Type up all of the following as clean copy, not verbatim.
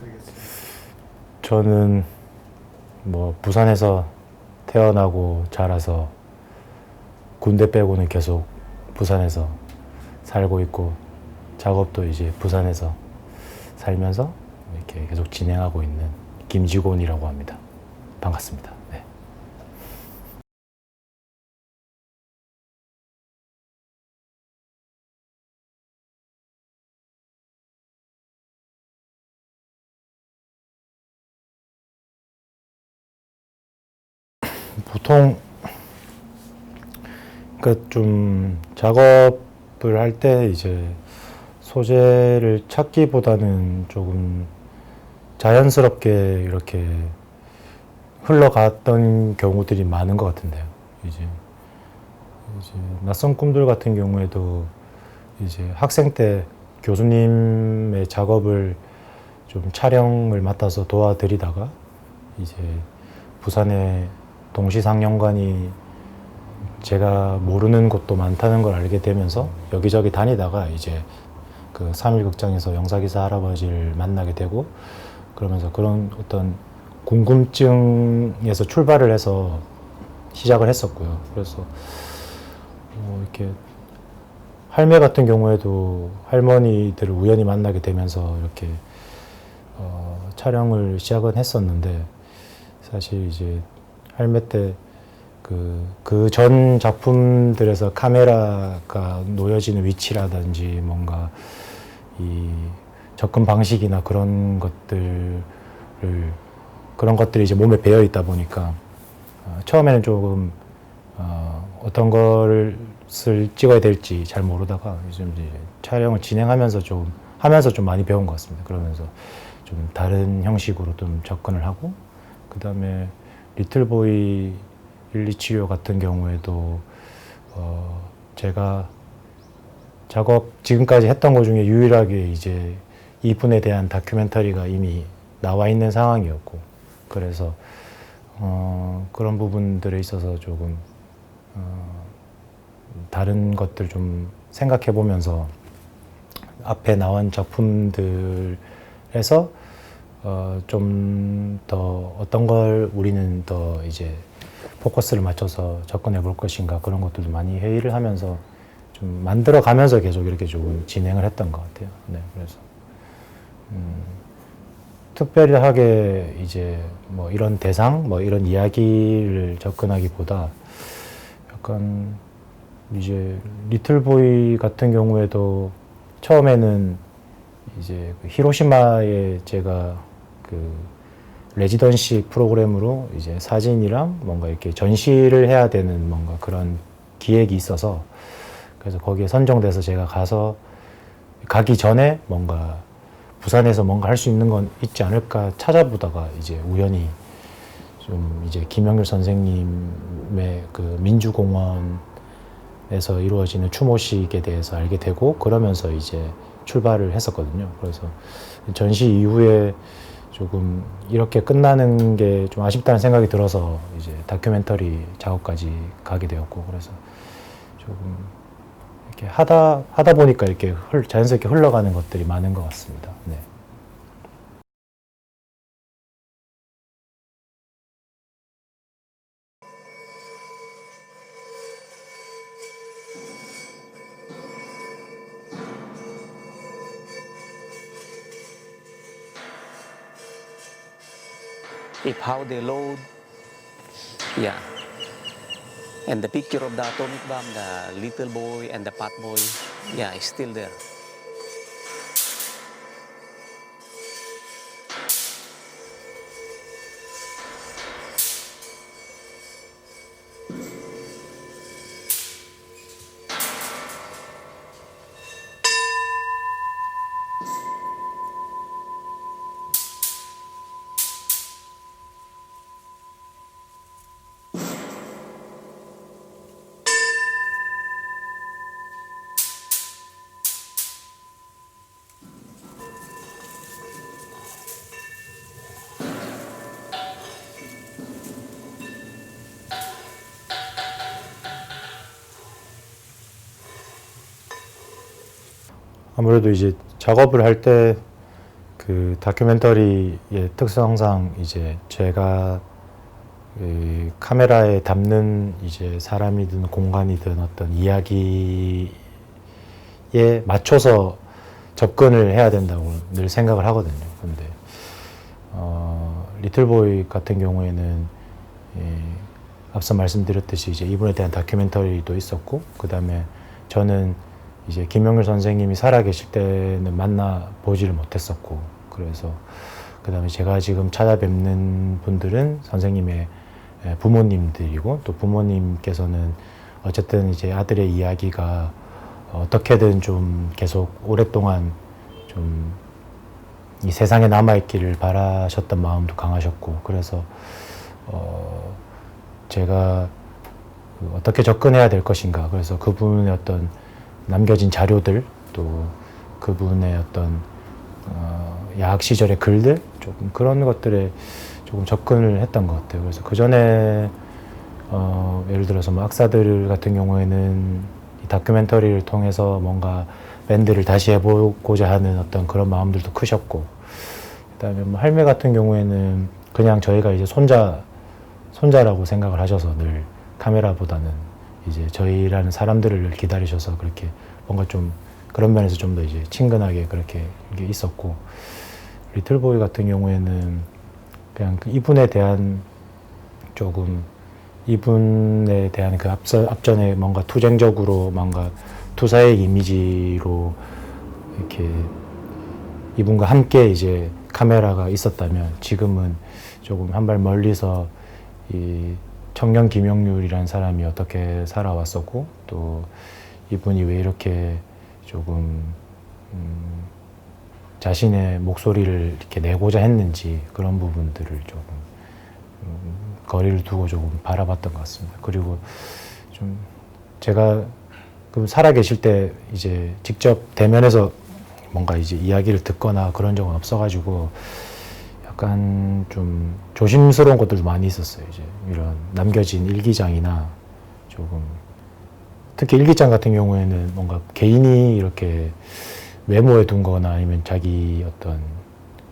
부탁드리겠습니다. 저는 뭐 부산에서 태어나고 자라서 군대 빼고는 계속 부산에서 살고 있고 작업도 이제 부산에서 살면서 이렇게 계속 진행하고 있는 김지곤이라고 합니다. 반갑습니다. 네. 보통 그 좀 작업을 할 때 이제 소재를 찾기보다는 조금 자연스럽게 이렇게 흘러갔던 경우들이 많은 것 같은데요. 이제 낯선 꿈들 같은 경우에도 이제 학생 때 교수님의 작업을 좀 촬영을 맡아서 도와드리다가 이제 부산에 동시상영관이 제가 모르는 곳도 많다는 걸 알게 되면서 여기저기 다니다가 이제 그 3일 극장에서 영사기사 할아버지를 만나게 되고 그러면서 그런 어떤 궁금증에서 출발을 해서 시작을 했었고요. 그래서 이렇게 할매 같은 경우에도 할머니들을 우연히 만나게 되면서 이렇게 촬영을 시작은 했었는데 사실 이제 할매 때 그 전 작품들에서 카메라가 놓여지는 위치라든지 뭔가 이 접근 방식이나 그런 것들이 이제 몸에 배어 있다 보니까 처음에는 조금 어떤 것을 찍어야 될지 잘 모르다가 요즘 이제 촬영을 진행하면서 좀 많이 배운 것 같습니다. 그러면서 좀 다른 형식으로 좀 접근을 하고 그 다음에 리틀보이 1, 2치료 같은 경우에도 제가 지금까지 했던 것 중에 유일하게 이제 이분에 대한 다큐멘터리가 이미 나와 있는 상황이었고 그래서 그런 부분들에 있어서 조금 다른 것들 좀 생각해 보면서 앞에 나온 작품들에서 좀 더 어떤 걸 우리는 더 이제 포커스를 맞춰서 접근해 볼 것인가 그런 것들도 많이 회의를 하면서 좀 만들어 가면서 계속 이렇게 조금 진행을 했던 것 같아요. 네, 그래서 특별하게 이제 뭐 이런 대상, 뭐 이런 이야기를 접근하기보다 약간 이제 리틀보이 같은 경우에도 처음에는 이제 그 히로시마에 제가 그 레지던시 프로그램으로 이제 사진이랑 뭔가 이렇게 전시를 해야 되는 뭔가 그런 기획이 있어서 그래서 거기에 선정돼서 제가 가기 전에 뭔가 부산에서 뭔가 할 수 있는 건 있지 않을까 찾아보다가 이제 우연히 좀 이제 김영길 선생님의 그 민주공원에서 이루어지는 추모식에 대해서 알게 되고 그러면서 이제 출발을 했었거든요. 그래서 전시 이후에 조금 이렇게 끝나는 게 좀 아쉽다는 생각이 들어서 이제 다큐멘터리 작업까지 가게 되었고 그래서 조금 이렇게 하다 보니까 이렇게 자연스럽게 흘러가는 것들이 많은 것 같습니다. 네. If how they load, yeah. And the picture of the atomic bomb, the little boy and the fat boy, yeah, is still there. 아무래도 이제 작업을 할 때 그 다큐멘터리의 특성상 이제 제가 그 카메라에 담는 이제 사람이든 공간이든 어떤 이야기에 맞춰서 접근을 해야 된다고 늘 생각을 하거든요. 근데 리틀보이 같은 경우에는 앞서 말씀드렸듯이 이제 이분에 대한 다큐멘터리도 있었고, 그 다음에 저는 이제 김영률 선생님이 살아계실 때는 만나 보지를 못했었고, 그래서 그 다음에 제가 지금 찾아뵙는 분들은 선생님의 부모님들이고, 또 부모님께서는 어쨌든 이제 아들의 이야기가 어떻게든 좀 계속 오랫동안 좀 이 세상에 남아있기를 바라셨던 마음도 강하셨고, 그래서 제가 어떻게 접근해야 될 것인가, 그래서 그분의 어떤 남겨진 자료들, 또 그분의 어떤 야학 시절의 글들, 조금 그런 것들에 조금 접근을 했던 것 같아요. 그래서 그 전에 예를 들어서 뭐 악사들 같은 경우에는 이 다큐멘터리를 통해서 뭔가 밴드를 다시 해보고자 하는 어떤 그런 마음들도 크셨고, 그다음에 뭐 할매 같은 경우에는 그냥 저희가 이제 손자라고 생각을 하셔서 늘 카메라보다는 이제 저희라는 사람들을 기다리셔서 그렇게 뭔가 좀 그런 면에서 좀 더 이제 친근하게 그렇게 이게 있었고, 리틀보이 같은 경우에는 그냥 이분에 대한 조금 이분에 대한 그 앞전에 뭔가 투쟁적으로 뭔가 투사의 이미지로 이렇게 이분과 함께 이제 카메라가 있었다면, 지금은 조금 한 발 멀리서 이 청년 김영률이라는 사람이 어떻게 살아왔었고, 또 이분이 왜 이렇게 조금 자신의 목소리를 이렇게 내고자 했는지, 그런 부분들을 조금 거리를 두고 조금 바라봤던 것 같습니다. 그리고 좀 제가 그 살아계실 때 이제 직접 대면해서 뭔가 이제 이야기를 듣거나 그런 적은 없어가지고 약간 좀 조심스러운 것들도 많이 있었어요. 이제 이런 남겨진 일기장이나 조금, 특히 일기장 같은 경우에는 뭔가 개인이 이렇게 메모해 둔 거나 아니면 자기 어떤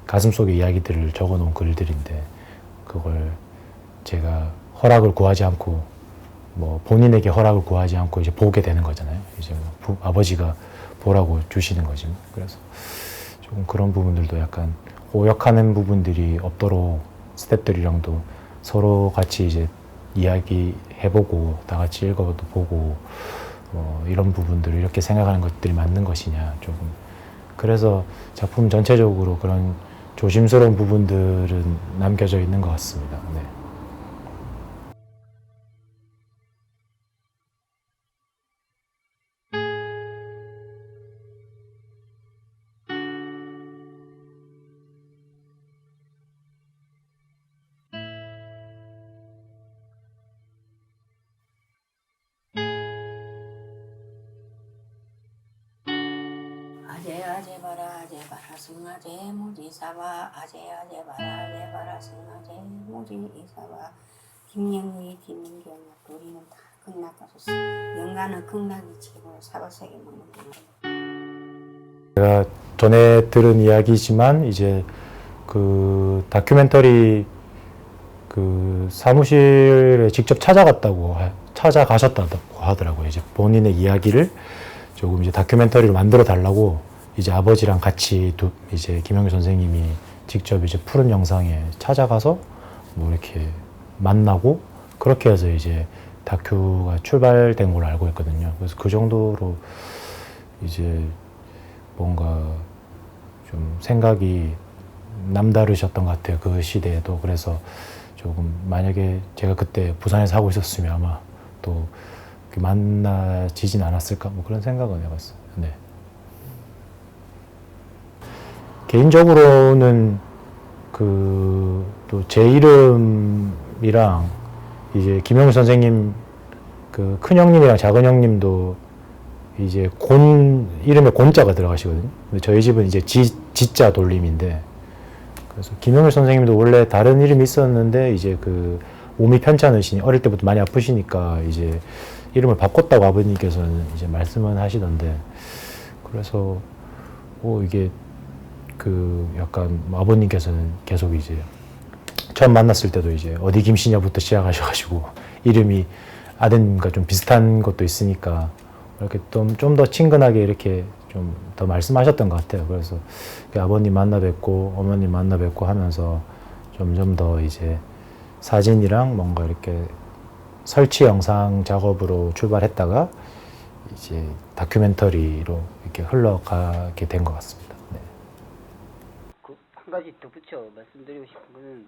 가슴 속의 이야기들을 적어 놓은 글들인데, 그걸 제가 허락을 구하지 않고, 뭐 본인에게 허락을 구하지 않고 이제 보게 되는 거잖아요. 이제 뭐 아버지가 보라고 주시는 거지. 그래서 조금 그런 부분들도 약간 오역하는 부분들이 없도록 스태프들이랑도 서로 같이 이제 이야기 해보고, 다 같이 읽어도 보고, 이런 부분들을 이렇게 생각하는 것들이 맞는 것이냐, 조금. 그래서 작품 전체적으로 그런 조심스러운 부분들은 남겨져 있는 것 같습니다. 네. 아재 봐라 승아재 무지사와 아재 봐라 승아재 무지사와 김영희 김민경 둘이는 다 극락가셨어. 영가는 극락이 최고 사바세계 먹는 거. 제가 전에 들은 이야기지만 이제 그 다큐멘터리 그 사무실에 직접 찾아가셨다고 하더라고요. 이제 본인의 이야기를 조금 이제 다큐멘터리로 만들어 달라고 이제 아버지랑 같이 이제 김영규 선생님이 직접 이제 푸른 영상에 찾아가서 뭐 이렇게 만나고, 그렇게 해서 이제 다큐가 출발된 걸로 알고 있거든요. 그래서 그 정도로 이제 뭔가 좀 생각이 남다르셨던 것 같아요. 그 시대에도. 그래서 조금 만약에 제가 그때 부산에서 하고 있었으면 아마 또 만나지진 않았을까, 뭐 그런 생각은 해봤어요. 네. 개인적으로는 그 또 제 이름이랑 이제 김영우 선생님 그 큰 형님이랑 작은 형님도 이제 이름에 곤자가 들어가시거든요. 근데 저희 집은 이제 지자 돌림인데, 그래서 김영일 선생님도 원래 다른 이름이 있었는데 이제 그 몸이 편찮으시니 어릴 때부터 많이 아프시니까 이제 이름을 바꿨다고 아버님께서는 이제 말씀은 하시던데, 그래서 뭐 이게 그 약간 뭐 아버님께서는 계속 이제 처음 만났을 때도 이제 어디 김씨냐부터 시작하셔가지고 이름이 아드님과 좀 비슷한 것도 있으니까 이렇게 좀 더 친근하게 이렇게 좀 더 말씀하셨던 것 같아요. 그래서 아버님 만나 뵙고 어머님 만나 뵙고 하면서 점점 더 이제 사진이랑 뭔가 이렇게 설치 영상 작업으로 출발했다가 이제 다큐멘터리로 이렇게 흘러가게 된 것 같습니다. 네. 한 가지 덧붙여 말씀드리고 싶은 거는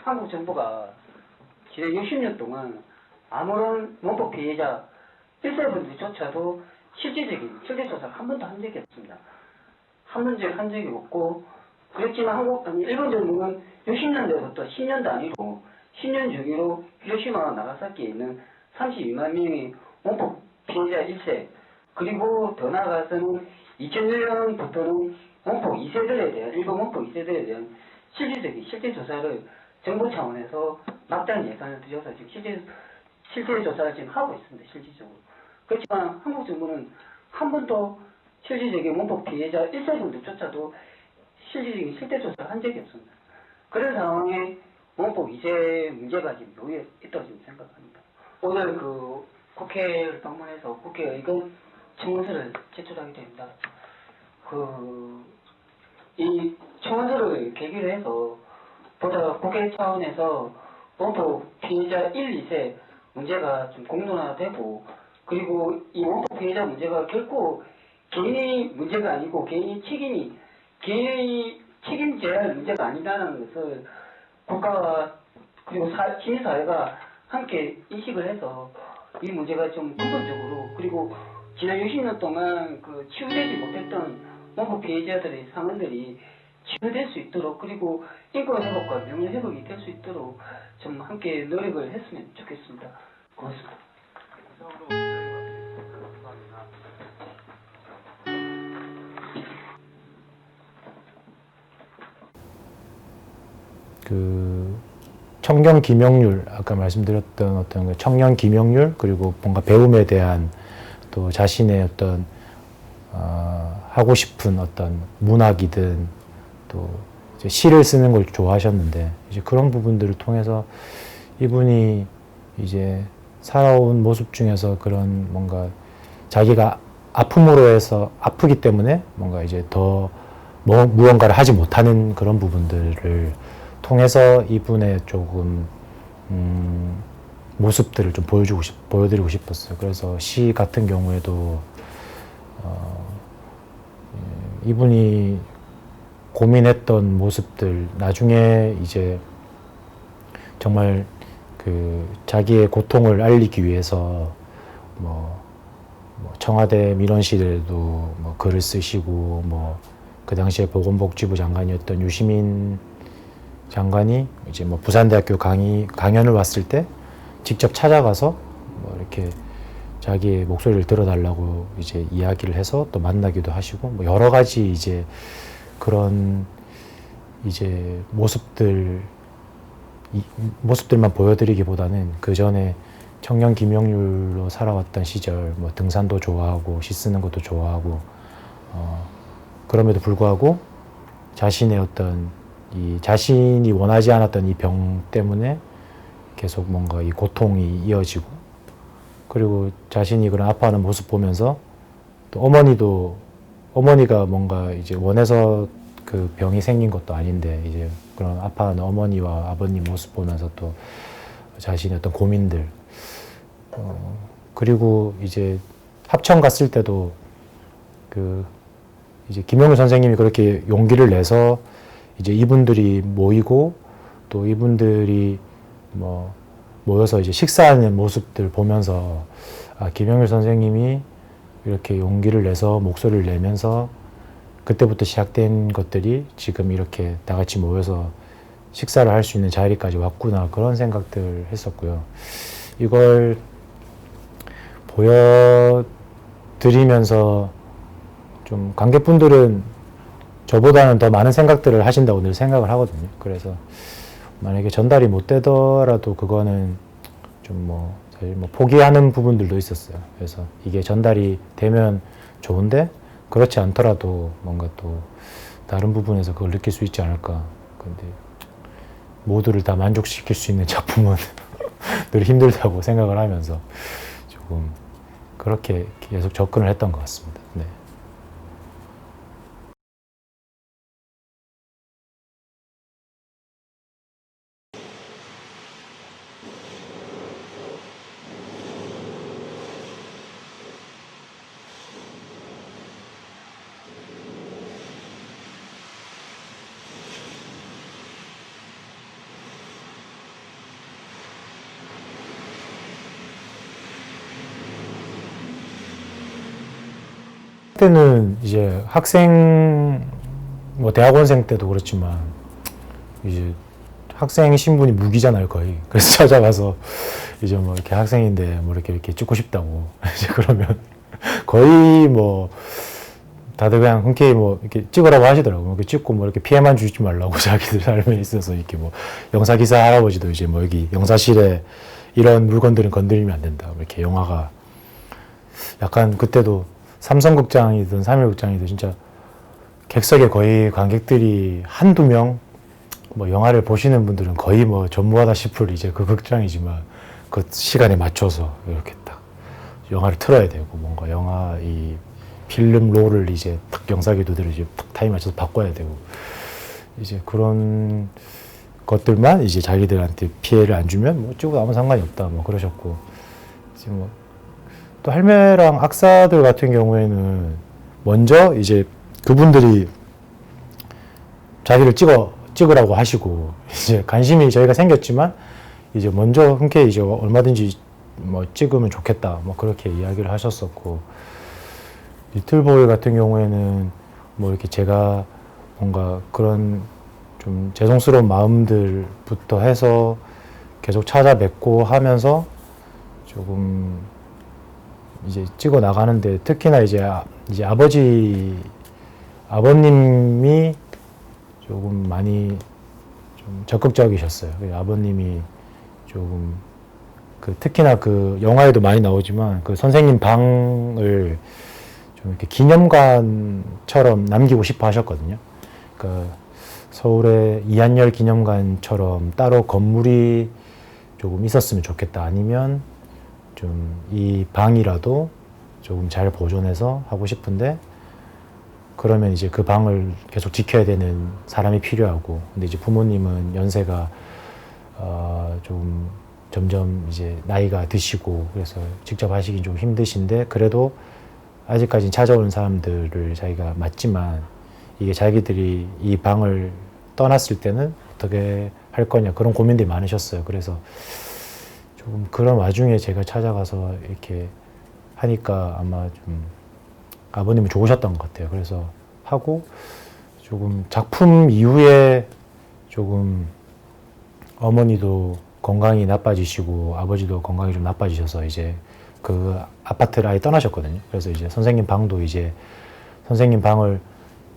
한국 정부가 지난 60년 동안 아무런 원법 피해자 1세분들조차도 실질적인 실태조사를 한 번도 한 적이 없습니다. 한 적이 없고, 그렇지만 일본 정부는 60년대부터 10년 단위로 10년 주기로 히로시마와 나가사키에 있는 32만 명의 원법 피해자 1세, 그리고 더 나아가서는 2001년부터는 원법 2세들에 대한, 일본 원법 2세들에 대한 실질적인 실태조사를 정부 차원에서 막대한 예산을 들여서 지금 실태조사를 지금 하고 있습니다. 실질적으로. 그렇지만 한국 정부는 한 번도 실질적인 원법 피해자 1세분들조차도 실질적인 실태조사를 한 적이 없습니다. 그런 상황에 원법 2세 문제가 지금 요에 있다고 지금 생각합니다. 오늘 그 국회를 방문해서 국회의견 청원서를 제출하게 됩니다. 이 청원서를 계기로 해서 보다 국회 차원에서 원법 피해자 1, 2세 문제가 좀 공론화되고, 그리고 이 원법 피해자 문제가 결코 개인의 문제가 아니고 개인의 책임져야 할 문제가 아니라는 것을 국가와 그리고 시민사회가 함께 인식을 해서 이 문제가 좀 근본적으로, 그리고 지난 60년 동안 그 치유되지 못했던 원법 피해자들의 상흔들이 치유될 수 있도록, 그리고 인권 회복과 명예 회복이 될 수 있도록 좀 함께 노력을 했으면 좋겠습니다. 고맙습니다. 그 청년 기명률, 아까 말씀드렸던 어떤 그 청년 기명률, 그리고 뭔가 배움에 대한 또 자신의 어떤 하고 싶은 어떤 문학이든 또 이제 시를 쓰는 걸 좋아하셨는데, 이제 그런 부분들을 통해서 이분이 이제 살아온 모습 중에서 그런 뭔가 자기가 아픔으로 해서 아프기 때문에 뭔가 이제 더 무언가를 하지 못하는 그런 부분들을 통해서 이분의 조금 모습들을 좀 보여드리고 싶었어요. 그래서 시 같은 경우에도 이분이 고민했던 모습들, 나중에 이제 정말 그 자기의 고통을 알리기 위해서 뭐 청와대 민원실에도 뭐 글을 쓰시고, 뭐 그 당시에 보건복지부 장관이었던 유시민 장관이 이제 뭐 부산대학교 강연을 왔을 때 직접 찾아가서 뭐 이렇게 자기의 목소리를 들어달라고 이제 이야기를 해서 또 만나기도 하시고, 뭐 여러 가지 이제 그런 이제 모습들만 보여드리기보다는 그 전에 청년 김영률로 살아왔던 시절, 뭐 등산도 좋아하고 시 쓰는 것도 좋아하고, 그럼에도 불구하고 자신의 어떤 이 자신이 원하지 않았던 이 병 때문에 계속 뭔가 이 고통이 이어지고, 그리고 자신이 그런 아파하는 모습 보면서 또 어머니가 뭔가 이제 원해서 그 병이 생긴 것도 아닌데 이제 그런 아파하는 어머니와 아버님 모습 보면서 또 자신의 어떤 고민들, 그리고 이제 합천 갔을 때도 그 이제 김영우 선생님이 그렇게 용기를 내서 이제 이분들이 모이고 또 이분들이 뭐 모여서 이제 식사하는 모습들 보면서 김영일 선생님이 이렇게 용기를 내서 목소리를 내면서 그때부터 시작된 것들이 지금 이렇게 다 같이 모여서 식사를 할 수 있는 자리까지 왔구나, 그런 생각들 했었고요. 이걸 보여드리면서 좀 관객분들은 저보다는 더 많은 생각들을 하신다고 늘 생각을 하거든요. 그래서 만약에 전달이 못 되더라도 그거는 좀 뭐 사실 뭐 포기하는 부분들도 있었어요. 그래서 이게 전달이 되면 좋은데 그렇지 않더라도 뭔가 또 다른 부분에서 그걸 느낄 수 있지 않을까. 근데 모두를 다 만족시킬 수 있는 작품은 늘 힘들다고 생각을 하면서 조금 그렇게 계속 접근을 했던 것 같습니다. 네. 그때는 이제 학생, 뭐 대학원생 때도 그렇지만 이제 학생 신분이 무기잖아요, 거의. 그래서 찾아가서 이제 뭐 이렇게 학생인데 뭐 이렇게 찍고 싶다고 이제 그러면 거의 뭐 다들 그냥 흔쾌히 뭐 이렇게 찍으라고 하시더라고요. 이렇게 찍고 뭐 이렇게 피해만 주지 말라고 자기들 삶에 있어서 이렇게 뭐 영사기사 할아버지도 이제 뭐 여기 영사실에 이런 물건들은 건드리면 안 된다. 이렇게 영화가 약간 그때도 삼성극장이든 삼일극장이든 진짜 객석에 거의 관객들이 한두 명, 뭐 영화를 보시는 분들은 거의 뭐 전무하다 싶을 이제 그 극장이지만 그 시간에 맞춰서 이렇게 딱 영화를 틀어야 되고 뭔가 영화 이 필름 롤을 이제 딱 영사기도들을 이제 딱 타임 맞춰서 바꿔야 되고 이제 그런 것들만 이제 자기들한테 피해를 안 주면 뭐 찍어도 아무 상관이 없다 뭐 그러셨고 이제 뭐 또 할매랑 악사들 같은 경우에는 먼저 이제 그분들이 자기를 찍으라고 하시고 이제 관심이 저희가 생겼지만 이제 먼저 흔쾌히 이제 얼마든지 뭐 찍으면 좋겠다 뭐 그렇게 이야기를 하셨었고 리틀보이 같은 경우에는 뭐 이렇게 제가 뭔가 그런 좀 죄송스러운 마음들부터 해서 계속 찾아뵙고 하면서 조금 이제 찍어 나가는데 특히나 이제 아버님이 조금 많이 좀 적극적이셨어요. 아버님이 조금 그 특히나 그 영화에도 많이 나오지만 그 선생님 방을 좀 이렇게 기념관처럼 남기고 싶어 하셨거든요. 그러니까 서울의 이한열 기념관처럼 따로 건물이 조금 있었으면 좋겠다. 아니면 좀 이 방이라도 조금 잘 보존해서 하고 싶은데 그러면 이제 그 방을 계속 지켜야 되는 사람이 필요하고 근데 이제 부모님은 연세가 좀 점점 이제 나이가 드시고 그래서 직접 하시긴 좀 힘드신데 그래도 아직까지 찾아오는 사람들을 자기가 맞지만 이게 자기들이 이 방을 떠났을 때는 어떻게 할 거냐 그런 고민들이 많으셨어요. 그래서 조금 그런 와중에 제가 찾아가서 이렇게 하니까 아마 좀 아버님은 좋으셨던 것 같아요. 그래서 하고 조금 작품 이후에 조금 어머니도 건강이 나빠지시고 아버지도 건강이 좀 나빠지셔서 이제 그 아파트를 아예 떠나셨거든요. 그래서 이제 선생님 방도 이제 선생님 방을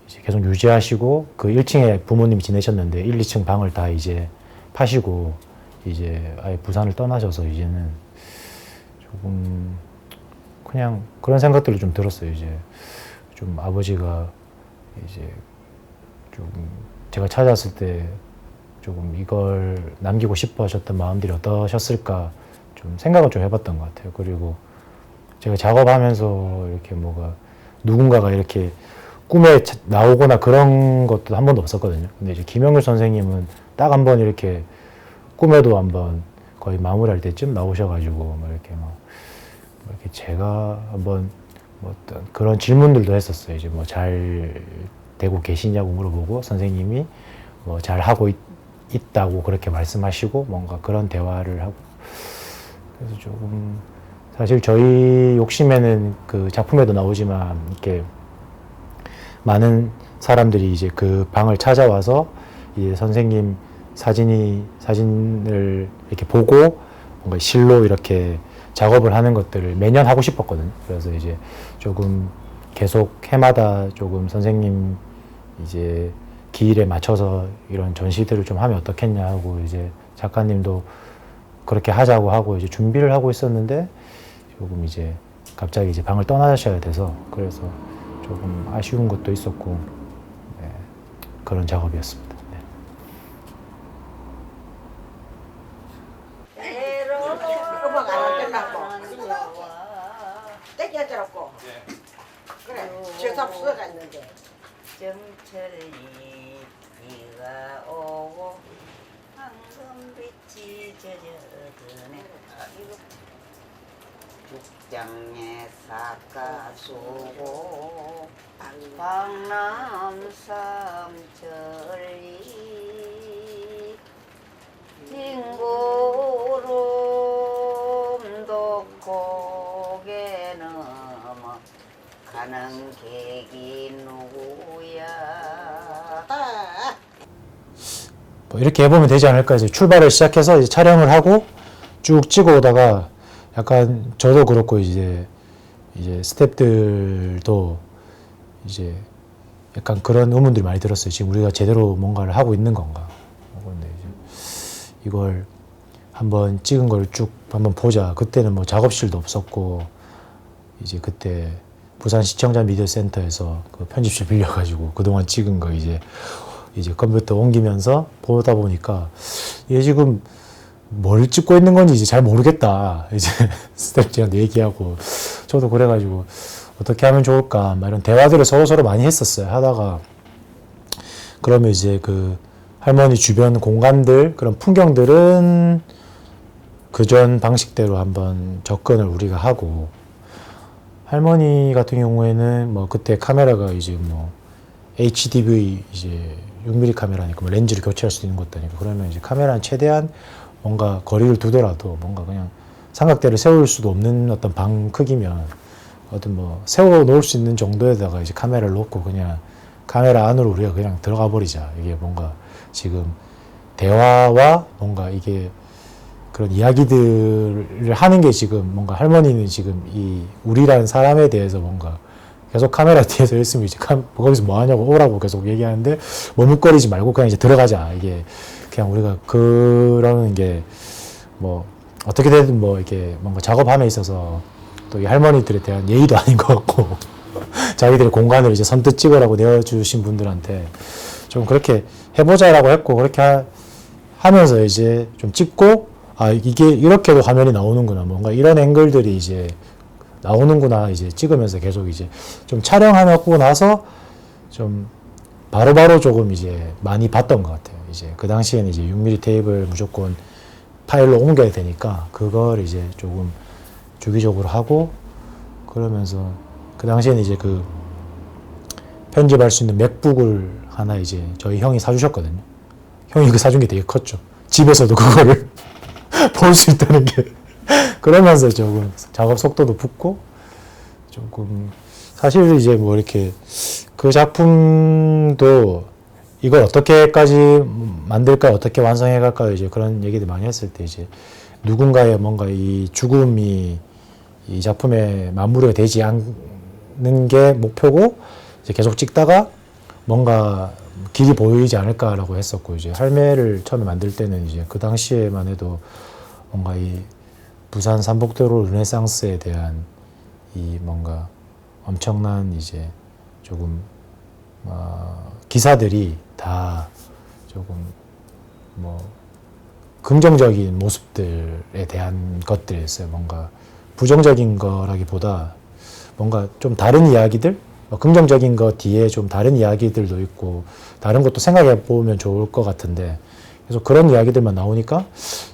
이제 계속 유지하시고 그 1층에 부모님이 지내셨는데 1, 2층 방을 다 이제 파시고 이제 아예 부산을 떠나셔서 이제는 조금 그냥 그런 생각들이 좀 들었어요. 이제 좀 아버지가 이제 좀 제가 찾아왔을 때 조금 이걸 남기고 싶어 하셨던 마음들이 어떠셨을까 좀 생각을 좀 해봤던 것 같아요. 그리고 제가 작업하면서 이렇게 뭐가 누군가가 이렇게 꿈에 나오거나 그런 것도 한 번도 없었거든요. 근데 이제 김영률 선생님은 딱 한 번 이렇게 꿈에도 한번 거의 마무리할 때쯤 나오셔가지고 뭐 이렇게 이렇게 제가 한번 뭐 어떤 그런 질문들도 했었어요. 이제 뭐 잘 되고 계시냐고 물어보고 선생님이 뭐 잘 하고 있다고 그렇게 말씀하시고 뭔가 그런 대화를 하고 그래서 조금 사실 저희 욕심에는 그 작품에도 나오지만 이렇게 많은 사람들이 이제 그 방을 찾아와서 이제 선생님 사진을 이렇게 보고 뭔가 실로 이렇게 작업을 하는 것들을 매년 하고 싶었거든요. 그래서 이제 조금 계속 해마다 조금 선생님 이제 기일에 맞춰서 이런 전시들을 좀 하면 어떻겠냐 하고 이제 작가님도 그렇게 하자고 하고 이제 준비를 하고 있었는데 조금 이제 갑자기 이제 방을 떠나셔야 돼서 그래서 조금 아쉬운 것도 있었고 네, 그런 작업이었습니다. 네. 음악 안 끝났고 떼겨져갖고 그래 제삽 수가 있는데 정철이 비가 오고 황금빛이 젖어드네. 북장에 삭가수고 방남 삼천리 징구름도 고개 넘어 가는 객이 누구야. 뭐 이렇게 해보면 되지 않을까. 이제 출발을 시작해서 이제 촬영을 하고 쭉 찍어 오다가 약간 저도 그렇고 이제 스태프들도 이제 약간 그런 의문들이 많이 들었어요. 지금 우리가 제대로 뭔가를 하고 있는 건가. 근데 이제 이걸 한번 찍은 걸 쭉 한번 보자. 그때는 뭐 작업실도 없었고 이제 그때 부산 시청자 미디어 센터에서 그 편집실 빌려가지고 그동안 찍은 거 이제 컴퓨터 옮기면서 보다 보니까 얘 지금 뭘 찍고 있는 건지 이제 잘 모르겠다. 이제 스태프들한테 얘기하고 저도 그래가지고 어떻게 하면 좋을까 막 이런 대화들을 서로 많이 했었어요. 하다가 그러면 이제 그 할머니 주변 공간들 그런 풍경들은 그전 방식대로 한번 접근을 우리가 하고 할머니 같은 경우에는 뭐 그때 카메라가 이제 뭐 HDV 이제 6mm 카메라니까 뭐 렌즈를 교체할 수 있는 것도 아니고 그러면 이제 카메라는 최대한 뭔가 거리를 두더라도 뭔가 그냥 삼각대를 세울 수도 없는 어떤 방 크기면 어떤 뭐 세워 놓을 수 있는 정도에다가 이제 카메라를 놓고 그냥 카메라 안으로 우리가 그냥 들어가 버리자. 이게 뭔가 지금 대화와 뭔가 이게 그런 이야기들을 하는 게 지금 뭔가 할머니는 지금 이 우리라는 사람에 대해서 뭔가 계속 카메라 뒤에서 있으면 이제 거기서 뭐 하냐고 오라고 계속 얘기하는데 머뭇거리지 말고 그냥 이제 들어가자. 이게 그냥 우리가 그러는 게 뭐 어떻게 되든 뭐 이렇게 뭔가 작업함에 있어서 또 이 할머니들에 대한 예의도 아닌 것 같고 자기들의 공간을 이제 선뜻 찍으라고 내어주신 분들한테 좀 그렇게 해보자라고 했고 그렇게 하면서 이제 좀 찍고 아 이게 이렇게도 화면이 나오는구나 뭔가 이런 앵글들이 이제 나오는구나 이제 찍으면서 계속 이제 좀 촬영하고 나서 좀 바로바로 조금 이제 많이 봤던 것 같아요. 이제 그 당시에는 이제 6mm 테이프를 무조건 파일로 옮겨야 되니까 그걸 이제 조금 주기적으로 하고 그러면서 그 당시에는 이제 그 편집할 수 있는 맥북을 하나 이제 저희 형이 사주셨거든요. 형이 그 사준 게 되게 컸죠. 집에서도 그거를 볼 수 있다는 게 그러면서 조금 작업 속도도 붙고 조금 사실 이제 뭐 이렇게 그 작품도 이걸 어떻게까지 만들까 어떻게 완성해 갈까 이제 그런 얘기들 많이 했을 때 이제 누군가의 뭔가 이 죽음이 이 작품에 마무리가 되지 않는 게 목표고 이제 계속 찍다가 뭔가 길이 보이지 않을까라고 했었고 이제 할매를 처음에 만들 때는 이제 그 당시에만 해도 뭔가 이 부산 삼복도로 르네상스에 대한 이 뭔가 엄청난 이제 조금 기사들이 다 조금 뭐 긍정적인 모습들에 대한 것들이었어요. 뭔가 부정적인 거라기보다 뭔가 좀 다른 이야기들, 긍정적인 거 뒤에 좀 다른 이야기들도 있고 다른 것도 생각해 보면 좋을 것 같은데 계속 그런 이야기들만 나오니까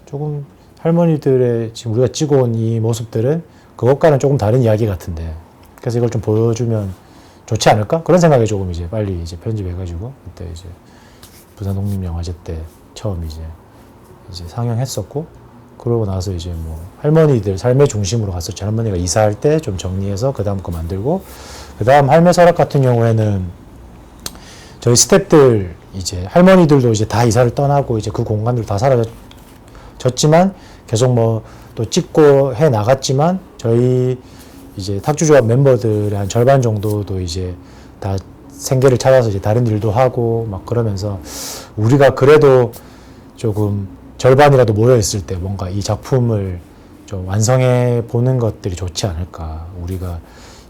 조금 할머니들의 지금 우리가 찍어온 이 모습들은 그것과는 조금 다른 이야기 같은데 그래서 이걸 좀 보여주면 좋지 않을까? 그런 생각에 조금 이제 빨리 이제 편집해가지고 그때 이제 부산 독립영화제 때 처음 이제 상영했었고 그러고 나서 이제 뭐 할머니들 삶의 중심으로 갔었죠. 할머니가 이사할 때 좀 정리해서 그 다음 거 만들고 그 다음 할매 서랍 같은 경우에는 저희 스태프들 이제 할머니들도 이제 다 이사를 떠나고 이제 그 공간들 다 사라졌지만 계속 뭐 또 찍고 해 나갔지만 저희 이제 탁주조합 멤버들의 한 절반 정도도 이제 다 생계를 찾아서 이제 다른 일도 하고 막 그러면서 우리가 그래도 조금 절반이라도 모여 있을 때 뭔가 이 작품을 좀 완성해 보는 것들이 좋지 않을까. 우리가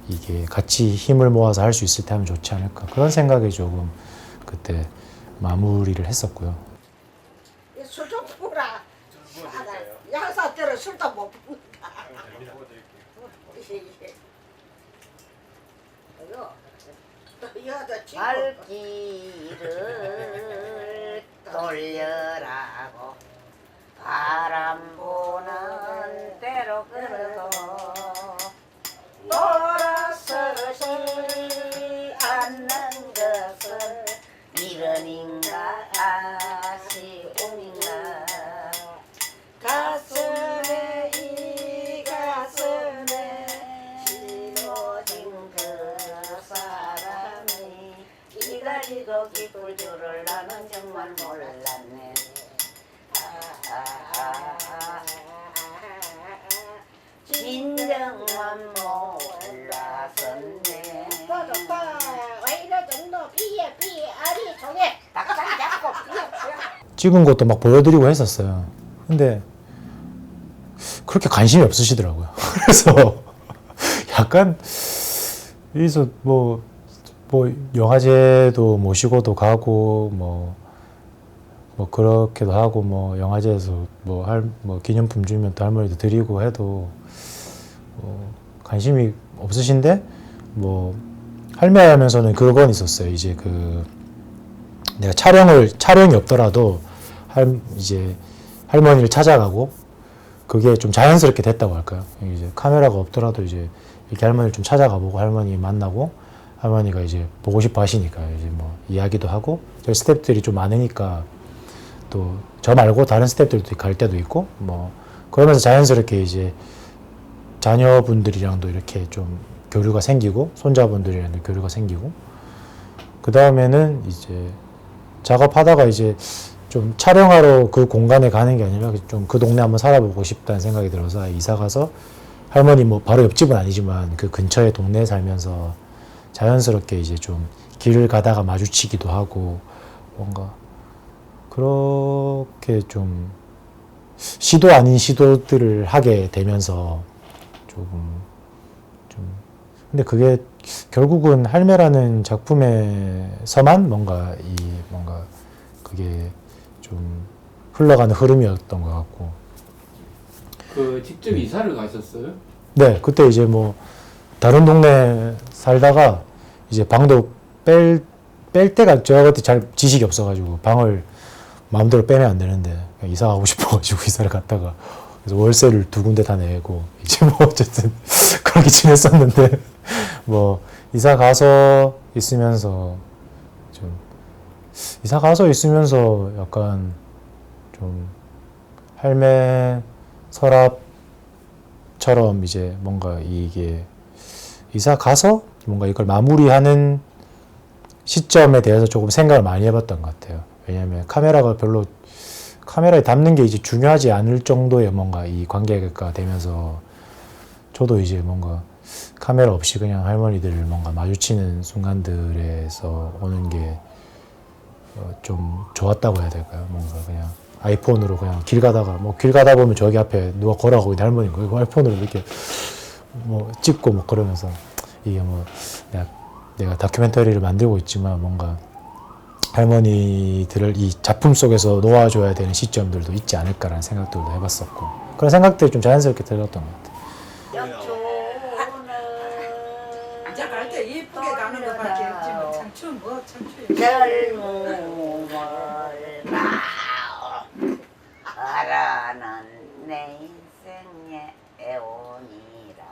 이게 같이 힘을 모아서 할 수 있을 때 하면 좋지 않을까. 그런 생각이 조금 그때 마무리를 했었고요. 술 좀 부라. 양사대로 술도 못 부는다. 발길을 돌려라고 바람 부는 대로 걸어도 돌아서지 않는 것은 미련인가 아쉬움인가 가슴에 이 가슴에 심어진 그 사람이 기다리고 기쁠 줄을 나는 정말 몰랐네. 진정만 몰랐었네. 더 좋다. 왜 이래 정도 비에 아리 종에 닭다리 잡고 비에 찍은 것도 막 보여드리고 했었어요. 근데 그렇게 관심이 없으시더라고요. 그래서 약간 여기서 뭐 영화제도 모시고도 가고 뭐 그렇게도 하고 뭐 영화제에서 뭐 기념품 주면 또 할머니도 드리고 해도 관심이 없으신데 뭐 할매하면서는 그건 있었어요. 이제 내가 촬영이 없더라도 이제 할머니를 찾아가고 그게 좀 자연스럽게 됐다고 할까요? 이제 카메라가 없더라도 이제 이렇게 할머니를 좀 찾아가 보고 할머니 만나고 할머니가 이제 보고 싶어 하시니까 이제 뭐 이야기도 하고 저희 스태프들이 좀 많으니까 또 저 말고 다른 스태프들도 갈 때도 있고 뭐 그러면서 자연스럽게 이제 자녀분들이랑도 이렇게 좀 교류가 생기고 손자분들이랑도 교류가 생기고 그 다음에는 이제 작업하다가 이제 좀 촬영하러 그 공간에 가는 게 아니라 좀 그 동네 한번 살아보고 싶다는 생각이 들어서 이사 가서 할머니 뭐 바로 옆집은 아니지만 그 근처에 동네에 살면서 자연스럽게 이제 좀 길을 가다가 마주치기도 하고 뭔가 그렇게 좀 시도 아닌 시도들을 하게 되면서 조금 근데 그게 결국은 할매라는 작품에서만 뭔가 그게 좀 흘러가는 흐름이었던 것 같고. 직접 이사를 가셨어요? 네, 그때 이제 뭐 다른 동네 살다가 이제 방도 뺄 때가 제가 그때 잘 지식이 없어가지고 방을 마음대로 빼면 안 되는데 그냥 이사 가고 싶어가지고 이사를 갔다가 그래서 월세를 2군데 다 내고 이제 뭐 어쨌든 그렇게 지냈었는데 뭐 이사 가서 있으면서 약간 좀 할매 서랍처럼 이제 뭔가 이게 이사 가서 뭔가 이걸 마무리하는 시점에 대해서 조금 생각을 많이 해봤던 것 같아요. 왜냐하면 카메라에 담는 게 이제 중요하지 않을 정도의 뭔가 이 관계가 되면서 저도 이제 뭔가 카메라 없이 그냥 할머니들을 뭔가 마주치는 순간들에서 오는 게 좀 좋았다고 해야 될까요? 뭔가 그냥 아이폰으로 그냥 길 가다 보면 저기 앞에 누가 걸어가고 있는 할머니인 거예요. 아이폰으로 이렇게 뭐 찍고 뭐 그러면서 이게 뭐 내가 다큐멘터리를 만들고 있지만 뭔가 할머니들을 이 작품 속에서 놓아줘야 되는 시점들도 있지 않을까라는 생각들도 해봤었고 그런 생각들이 좀 자연스럽게 들었던 것 같아요. 이제 갈 때 예쁘게 가는 거밖에 없지 뭐 참춤 젊음을 바라는 내 인생의 애원이란다.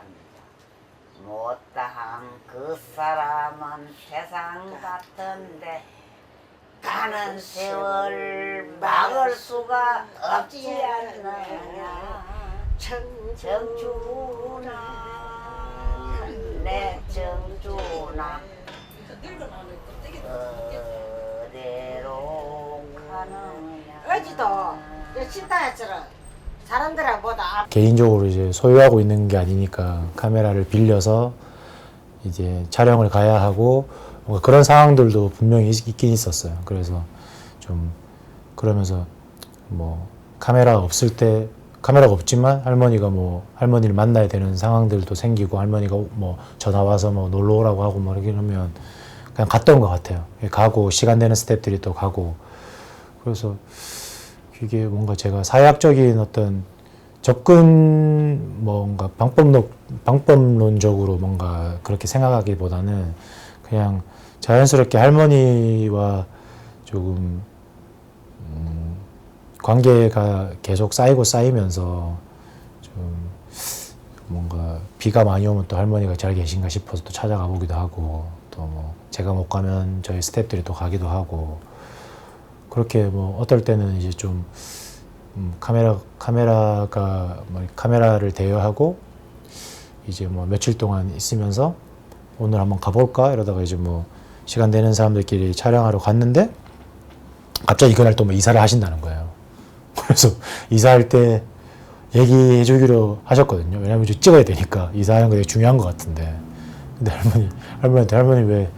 못다한 그 사람은 세상 같은데 가는 세월 막을 수가 없지 않느냐. 정준아 내 정준아 어디로 가느냐. 어제도 신다했처럼 사람들보다 개인적으로 이제 소유하고 있는 게 아니니까 카메라를 빌려서 이제 촬영을 가야 하고 뭔가 그런 상황들도 분명히 있긴 있었어요. 그래서 좀 그러면서 뭐 카메라가 없을 때 카메라가 없지만 할머니가 뭐 할머니를 만나야 되는 상황들도 생기고 할머니가 뭐 전화 와서 뭐 놀러 오라고 하고 뭐 이러면 그냥 갔던 것 같아요. 가고 시간 되는 스태프들이 또 가고 그래서 이게 뭔가 제가 사회학적인 어떤 접근 뭔가 방법론적으로 뭔가 그렇게 생각하기보다는 그냥 자연스럽게 할머니와 조금 관계가 계속 쌓이고 쌓이면서 좀 뭔가 비가 많이 오면 또 할머니가 잘 계신가 싶어서 또 찾아가 보기도 하고 또 뭐 제가 못 가면 저희 스태프들이 또 가기도 하고 그렇게 뭐 어떨 때는 이제 좀 카메라를 대여하고 이제 뭐 며칠 동안 있으면서 오늘 한번 가볼까 이러다가 이제 뭐 시간 되는 사람들끼리 촬영하러 갔는데 갑자기 그날 또 뭐 이사를 하신다는 거예요. 그래서 이사할 때 얘기해 주기로 하셨거든요. 왜냐면 이제 찍어야 되니까 이사하는 거 되게 중요한 것 같은데 근데 할머니한테 할머니 왜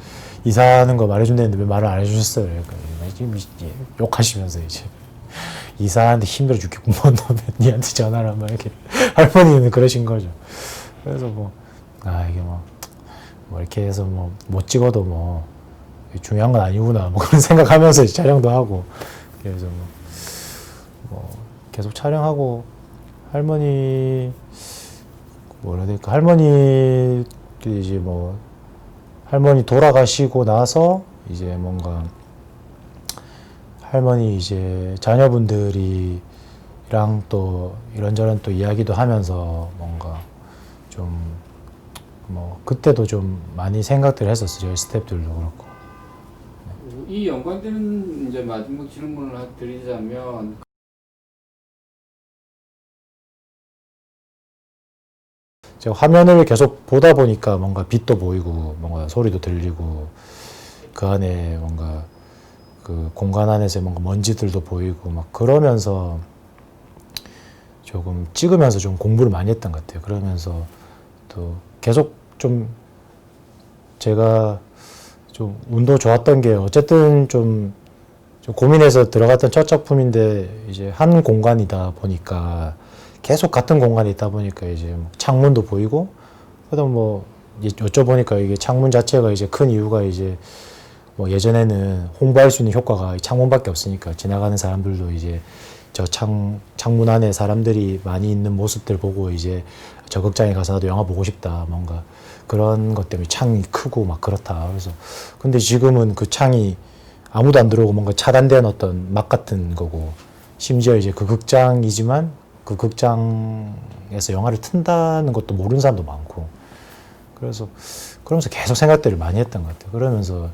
이사하는 거 말해준다는데 왜 말을 안 해주셨어요? 그러니까 욕하시면서 이제 이사하는데 힘들어 죽겠구먼 너 니한테 전화를 한번 이렇게 할머니는 그러신 거죠. 그래서 이게 뭐 이렇게 해서 뭐 못 찍어도 뭐 중요한 건 아니구나 뭐 그런 생각하면서 이제 촬영도 하고 그래서 뭐 계속 촬영하고 할머니 뭐라 해야 될까 할머니 이제 뭐 할머니 돌아가시고 나서 이제 뭔가 할머니 이제 자녀분들이랑 또 이런저런 또 이야기도 하면서 뭔가 좀 뭐 그때도 좀 많이 생각들을 했었어요. 저희 스태프들도 그렇고. 이 연관되는 이제 마지막 질문을 드리자면 제가 화면을 계속 보다 보니까 뭔가 빛도 보이고 뭔가 소리도 들리고 그 안에 뭔가 그 공간 안에서 뭔가 먼지들도 보이고 막 그러면서 조금 찍으면서 좀 공부를 많이 했던 것 같아요. 그러면서 또 계속 좀 제가 좀 운도 좋았던 게 어쨌든 좀 고민해서 들어갔던 첫 작품인데 이제 한 공간이다 보니까 계속 같은 공간에 있다 보니까 이제 창문도 보이고 그다음 뭐 여쭤보니까 이게 창문 자체가 이제 큰 이유가 이제 뭐 예전에는 홍보할 수 있는 효과가 창문밖에 없으니까 지나가는 사람들도 이제 저 창문 안에 사람들이 많이 있는 모습들 보고 이제 저 극장에 가서 나도 영화 보고 싶다 뭔가 그런 것 때문에 창이 크고 막 그렇다. 그래서 근데 지금은 그 창이 아무도 안 들어오고 뭔가 차단된 어떤 막 같은 거고 심지어 이제 그 극장이지만 그 극장에서 영화를 튼다는 것도 모르는 사람도 많고 그래서 그러면서 계속 생각들을 많이 했던 것 같아요. 그러면서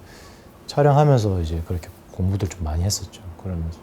촬영하면서 이제 그렇게 공부들 좀 많이 했었죠. 그러면서.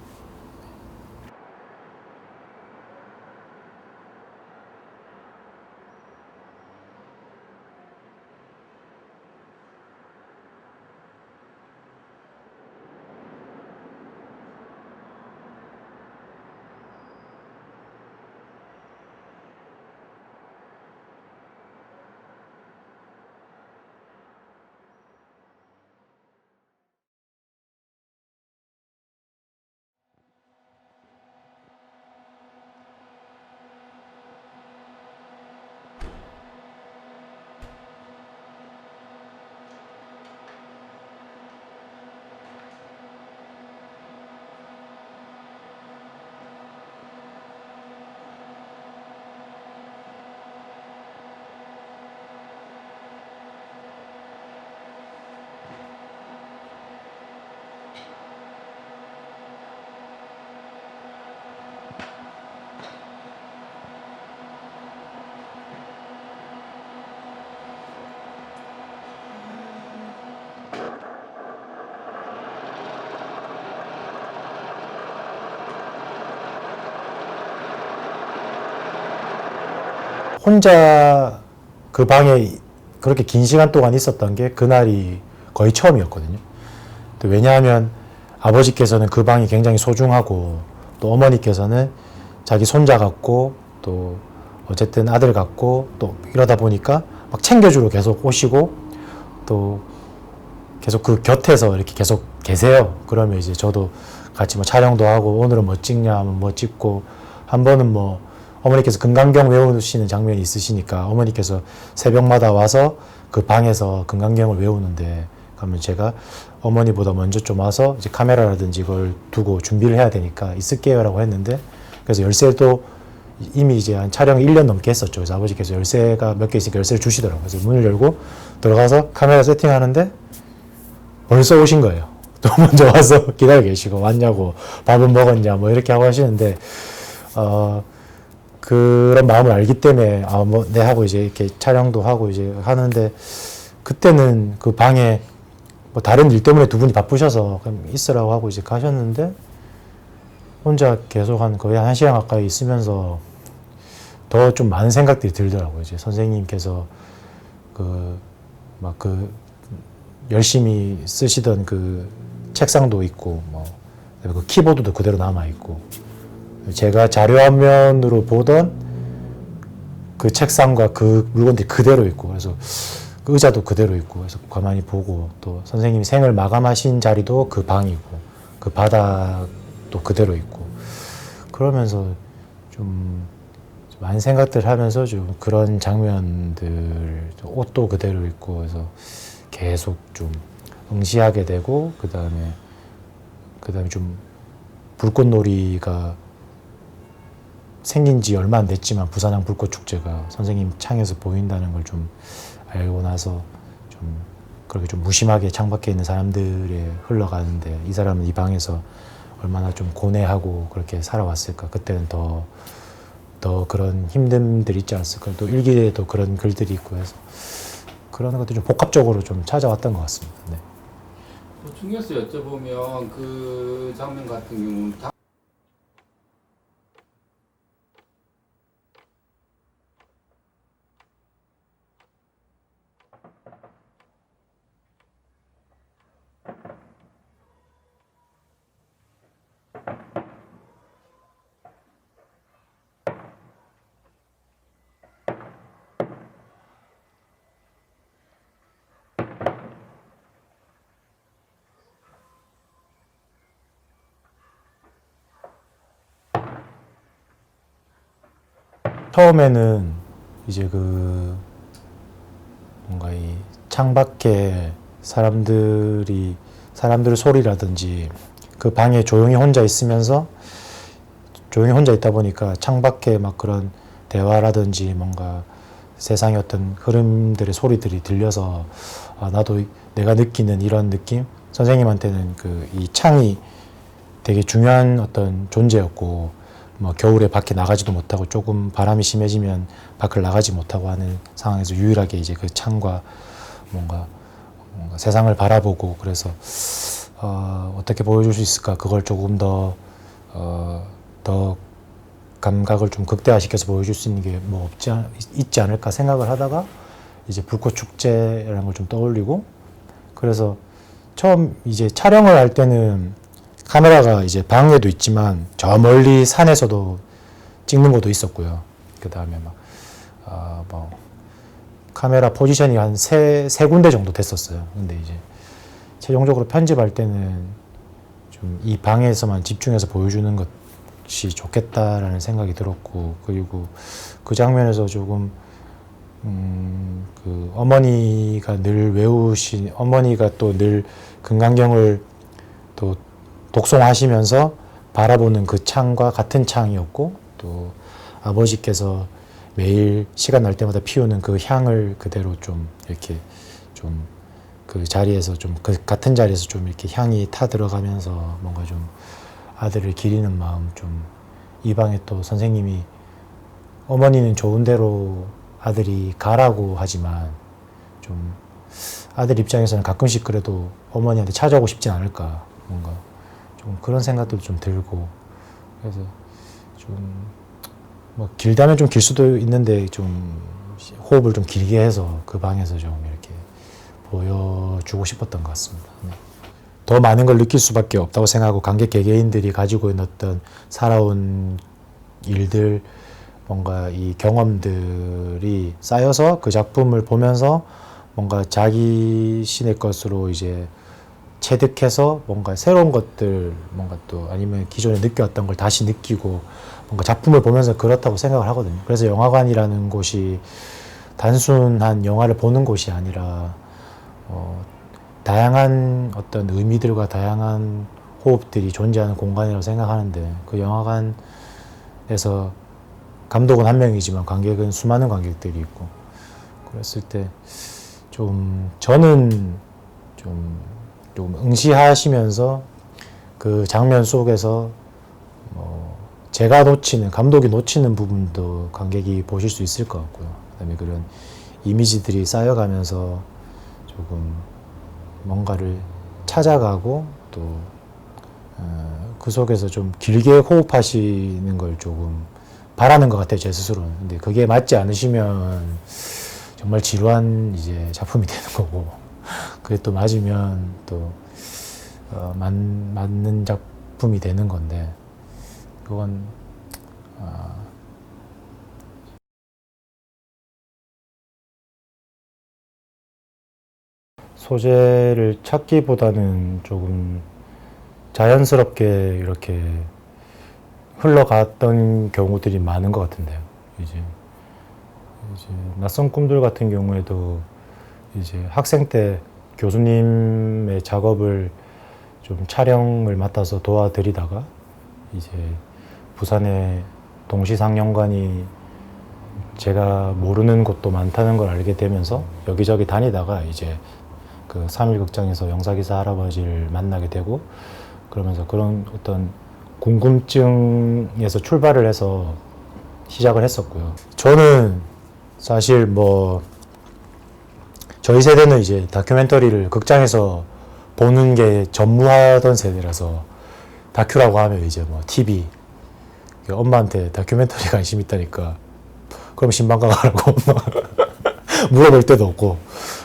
혼자 그 방에 그렇게 긴 시간 동안 있었던 게 그날이 거의 처음이었거든요. 또 왜냐하면 아버지께서는 그 방이 굉장히 소중하고 또 어머니께서는 자기 손자 같고 또 어쨌든 아들 같고 또 이러다 보니까 막 챙겨주러 계속 오시고 또 계속 그 곁에서 이렇게 계속 계세요. 그러면 이제 저도 같이 뭐 촬영도 하고 오늘은 뭐 찍냐 하면 뭐 찍고 한 번은 뭐 어머니께서 금강경 외우시는 장면이 있으시니까 어머니께서 새벽마다 와서 그 방에서 금강경을 외우는데 그러면 제가 어머니보다 먼저 좀 와서 이제 카메라라든지 이걸 두고 준비를 해야 되니까 있을게요라고 했는데 그래서 열쇠도 이미 이제 한 촬영 1년 넘게 했었죠. 그래서 아버지께서 열쇠가 몇 개 있으니까 열쇠를 주시더라고요. 그래서 문을 열고 들어가서 카메라 세팅하는데 벌써 오신 거예요. 또 먼저 와서 기다려 계시고 왔냐고 밥은 먹었냐 뭐 이렇게 하고 하시는데 그런 마음을 알기 때문에 뭐 내 하고 이제 이렇게 촬영도 하고 이제 하는데 그때는 그 방에 뭐 다른 일 때문에 두 분이 바쁘셔서 그냥 있으라고 하고 이제 가셨는데 혼자 계속 한 거의 1시간 가까이 있으면서 더 좀 많은 생각들이 들더라고요. 이제 선생님께서 그 열심히 쓰시던 그 책상도 있고 뭐 그 키보드도 그대로 남아 있고 제가 자료 화면으로 보던 그 책상과 그 물건들이 그대로 있고 그래서 그 의자도 그대로 있고 그래서 가만히 보고 또 선생님이 생을 마감하신 자리도 그 방이고 그 바닥도 그대로 있고 그러면서 좀 많은 생각들 하면서 좀 그런 장면들 옷도 그대로 있고 그래서 계속 좀 응시하게 되고 그 다음에 좀 불꽃놀이가 생긴 지 얼마 안 됐지만 부산항 불꽃축제가 선생님 창에서 보인다는 걸 좀 알고 나서 좀 그렇게 좀 무심하게 창밖에 있는 사람들에 흘러가는데 이 사람은 이 방에서 얼마나 좀 고뇌하고 그렇게 살아왔을까. 그때는 더 그런 힘듦들이 있지 않았을까. 또 일기에도 그런 글들이 있고 해서 그런 것들이 좀 복합적으로 좀 찾아왔던 것 같습니다. 네. 중에서 여쭤보면 그 장면 같은 경우는 처음에는 이제 뭔가 이 창밖에 사람들 소리라든지 그 방에 조용히 혼자 있으면서 조용히 혼자 있다 보니까 창밖에 막 그런 대화라든지 뭔가 세상의 어떤 흐름들의 소리들이 들려서 나도 내가 느끼는 이런 느낌? 선생님한테는 이 창이 되게 중요한 어떤 존재였고 뭐 겨울에 밖에 나가지도 못하고 조금 바람이 심해지면 밖을 나가지 못하고 하는 상황에서 유일하게 이제 그 창과 뭔가 세상을 바라보고 그래서 어떻게 보여줄 수 있을까 그걸 조금 더 감각을 좀 극대화시켜서 보여줄 수 있는 게 뭐 있지 않을까 생각을 하다가 이제 불꽃축제라는 걸 좀 떠올리고 그래서 처음 이제 촬영을 할 때는 카메라가 이제 방에도 있지만 저 멀리 산에서도 찍는 것도 있었고요. 그 다음에 뭐 카메라 포지션이 한 세 군데 정도 됐었어요. 근데 이제 최종적으로 편집할 때는 좀 이 방에서만 집중해서 보여주는 것이 좋겠다라는 생각이 들었고 그리고 그 장면에서 조금 그 어머니가 또 늘 금강경을 또 독송하시면서 바라보는 그 창과 같은 창이었고 또 아버지께서 매일 시간 날 때마다 피우는 그 향을 그대로 좀 이렇게 좀 그 자리에서 좀 그 같은 자리에서 좀 이렇게 향이 타 들어가면서 뭔가 좀 아들을 기리는 마음 좀 이 방에 또 선생님이 어머니는 좋은 대로 아들이 가라고 하지만 좀 아들 입장에서는 가끔씩 그래도 어머니한테 찾아오고 싶진 않을까 뭔가 좀 그런 생각도 좀 들고 그래서 좀 뭐 길다면 좀 길 수도 있는데 좀 호흡을 좀 길게 해서 그 방에서 좀 이렇게 보여주고 싶었던 것 같습니다. 네. 더 많은 걸 느낄 수밖에 없다고 생각하고 관객 개개인들이 가지고 있는 어떤 살아온 일들 뭔가 이 경험들이 쌓여서 그 작품을 보면서 뭔가 자기신의 것으로 이제 체득해서 뭔가 새로운 것들 뭔가 또 아니면 기존에 느껴왔던 걸 다시 느끼고 뭔가 작품을 보면서 그렇다고 생각을 하거든요. 그래서 영화관이라는 곳이 단순한 영화를 보는 곳이 아니라 다양한 어떤 의미들과 다양한 호흡들이 존재하는 공간이라고 생각하는데, 그 영화관에서 감독은 한 명이지만 관객은 수많은 관객들이 있고, 그랬을 때 좀 저는 좀 응시하시면서 그 장면 속에서 제가 놓치는, 감독이 놓치는 부분도 관객이 보실 수 있을 것 같고요. 그다음에 그런 이미지들이 쌓여가면서 조금 뭔가를 찾아가고 또 그 속에서 좀 길게 호흡하시는 걸 조금 바라는 것 같아요, 제 스스로는. 근데 그게 맞지 않으시면 정말 지루한 이제 작품이 되는 거고, 그게 또 맞으면 또 맞는 작품이 되는 건데, 그건 소재를 찾기보다는 조금 자연스럽게 이렇게 흘러갔던 경우들이 많은 것 같은데요. 이제 낯선 꿈들 같은 경우에도 이제 학생 때 교수님의 작업을 좀 촬영을 맡아서 도와드리다가 이제 부산에 동시상영관이 제가 모르는 곳도 많다는 걸 알게 되면서 여기저기 다니다가 이제 그 3일 극장에서 영사기사 할아버지를 만나게 되고, 그러면서 그런 어떤 궁금증에서 출발을 해서 시작을 했었고요. 저는 사실 뭐 저희 세대는 이제 다큐멘터리를 극장에서 보는 게 전무하던 세대라서, 다큐라고 하면 이제 뭐 TV, 엄마한테 다큐멘터리 관심 있다니까 그럼 신방가 가라고 물어볼 때도 없고,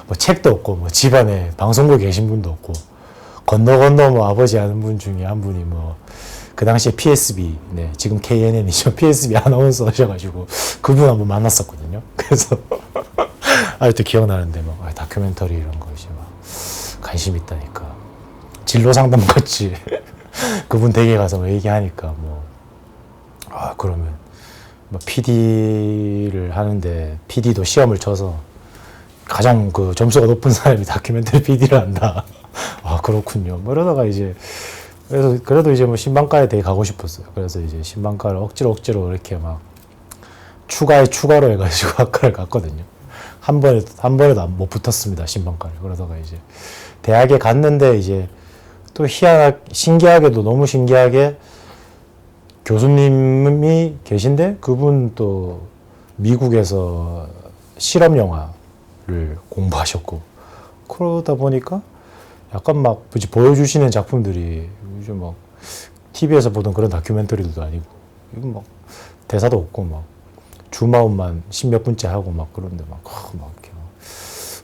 뭐 책도 없고, 뭐 집안에 방송국에 계신 분도 없고, 건너 뭐 아버지 아는 분 중에 한 분이 뭐 그 당시에 PSB, 네, 지금 KNN이죠. PSB 아나운서 하셔가지고 그분 한번 만났었거든요. 그래서 아직도 기억나는데 막 다큐멘터리 이런 거 이제 막 관심 있다니까, 진로 상담 같이 그분 댁에 가서 뭐 얘기하니까 뭐 그러면 뭐 PD를 하는데 PD도 시험을 쳐서 가장 그 점수가 높은 사람이 다큐멘터리 PD를 한다. 그렇군요. 뭐 이러다가 이제 그래도 이제 뭐 신방과에 되게 가고 싶었어요. 그래서 이제 신방과를 억지로 이렇게 막 추가로 해가지고 학과를 갔거든요. 한 번에도 못 붙었습니다, 신방과를. 그러다가 이제 대학에 갔는데 이제 또 신기하게도 너무 신기하게 교수님이 계신데 그분 또 미국에서 실험 영화를 공부하셨고, 그러다 보니까 약간 막 보여주시는 작품들이 요즘 막 TV에서 보던 그런 다큐멘터리도 아니고, 이거 막 대사도 없고 막 주마음만 10몇 분째 하고 막 그런데 막 이렇게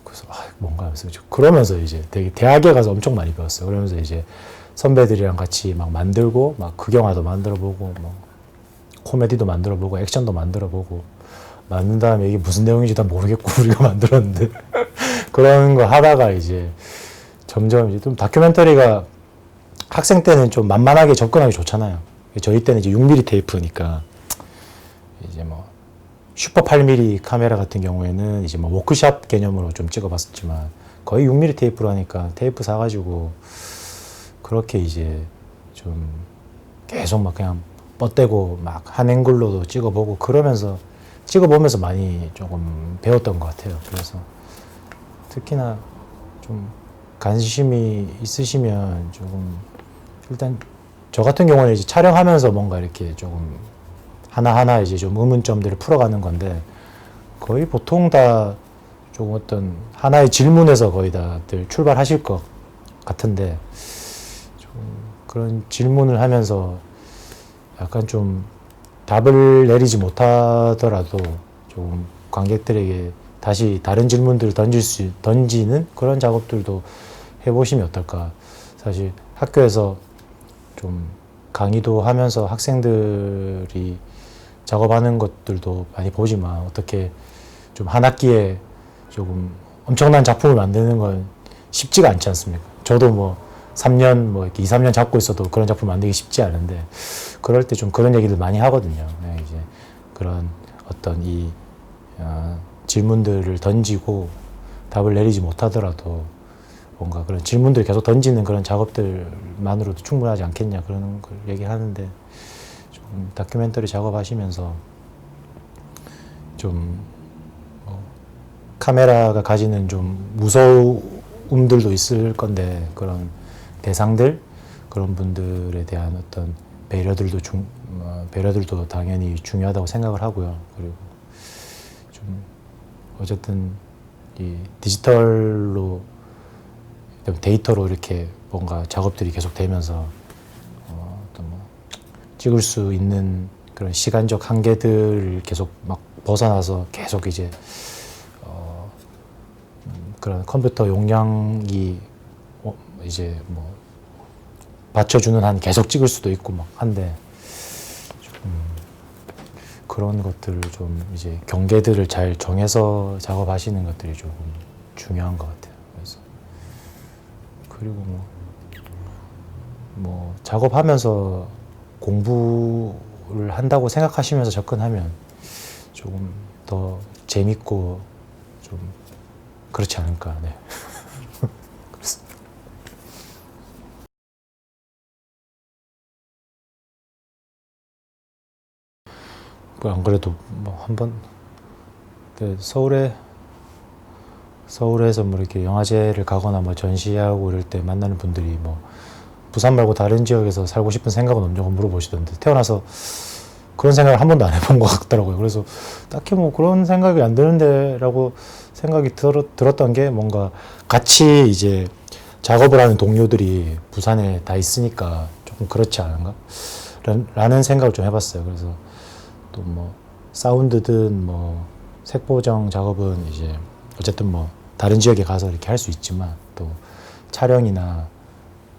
그래서 뭔가 하면서 그러면서 이제 되게 대학에 가서 엄청 많이 배웠어요. 그러면서 이제 선배들이랑 같이 막 만들고, 막 극영화도 만들어보고, 뭐 코미디도 만들어보고, 액션도 만들어보고, 만든 다음에 이게 무슨 내용인지 다 모르겠고 우리가 만들었는데 그런 거 하다가 이제 점점 이제 좀 다큐멘터리가 학생 때는 좀 만만하게 접근하기 좋잖아요. 저희 때는 이제 6mm 테이프니까 이제 뭐 슈퍼 8mm 카메라 같은 경우에는 이제 뭐 워크샵 개념으로 좀 찍어봤었지만, 거의 6mm 테이프로 하니까 테이프 사가지고 그렇게 이제 좀 계속 막 그냥 뻗대고 막 한 앵글로도 찍어보고 찍어보면서 많이 조금 배웠던 것 같아요. 그래서 특히나 좀 관심이 있으시면 조금, 일단 저 같은 경우는 이제 촬영하면서 뭔가 이렇게 조금 하나하나 이제 좀 의문점들을 풀어가는 건데, 거의 보통 다 조금 어떤 하나의 질문에서 거의 다들 출발하실 것 같은데, 좀 그런 질문을 하면서 약간 좀 답을 내리지 못하더라도 조금 관객들에게 다시 다른 질문들을 던지는 그런 작업들도 해보시면 어떨까. 사실 학교에서 좀 강의도 하면서 학생들이 작업하는 것들도 많이 보지만, 어떻게 좀 한 학기에 조금 엄청난 작품을 만드는 건 쉽지가 않지 않습니까? 저도 뭐 3년 뭐 이렇게 2, 3년 잡고 있어도 그런 작품 만들기 쉽지 않은데 그럴 때 좀 그런 얘기를 많이 하거든요. 이제 그런 어떤 이 질문들을 던지고 답을 내리지 못하더라도 뭔가 그런 질문들을 계속 던지는 그런 작업들만으로도 충분하지 않겠냐 그런 걸 얘기하는데 좀 다큐멘터리 작업하시면서 좀 카메라가 가지는 좀 무서움들도 있을 건데 그런 대상들 그런 분들에 대한 어떤 배려들도 당연히 중요하다고 생각을 하고요. 그리고 좀 어쨌든 이 디지털로 데이터로 이렇게 뭔가 작업들이 계속 되면서 어떤 뭐 찍을 수 있는 그런 시간적 한계들을 계속 막 벗어나서 계속 이제 그런 컴퓨터 용량이 이제 뭐 받쳐주는 한 계속 찍을 수도 있고 막 한데 그런 것들을 좀 이제 경계들을 잘 정해서 작업하시는 것들이 조금 중요한 것 같아요. 그래서 그리고 뭐 작업하면서 공부를 한다고 생각하시면서 접근하면 조금 더 재밌고 좀 그렇지 않을까. 네. 그렇습니다. 뭐 안 그래도 뭐 한번 서울에서 뭐 이렇게 영화제를 가거나 뭐 전시하고 이럴 때 만나는 분들이 뭐 부산 말고 다른 지역에서 살고 싶은 생각은 없냐고 물어보시던데 태어나서 그런 생각을 한 번도 안 해본 것 같더라고요. 그래서 딱히 뭐 그런 생각이 안 드는데라고 생각이 들었던 게 뭔가 같이 이제 작업을 하는 동료들이 부산에 다 있으니까 조금 그렇지 않은가? 라는 생각을 좀 해봤어요. 그래서 또 뭐 사운드든 뭐 색보정 작업은 이제 어쨌든 뭐 다른 지역에 가서 이렇게 할 수 있지만 또 촬영이나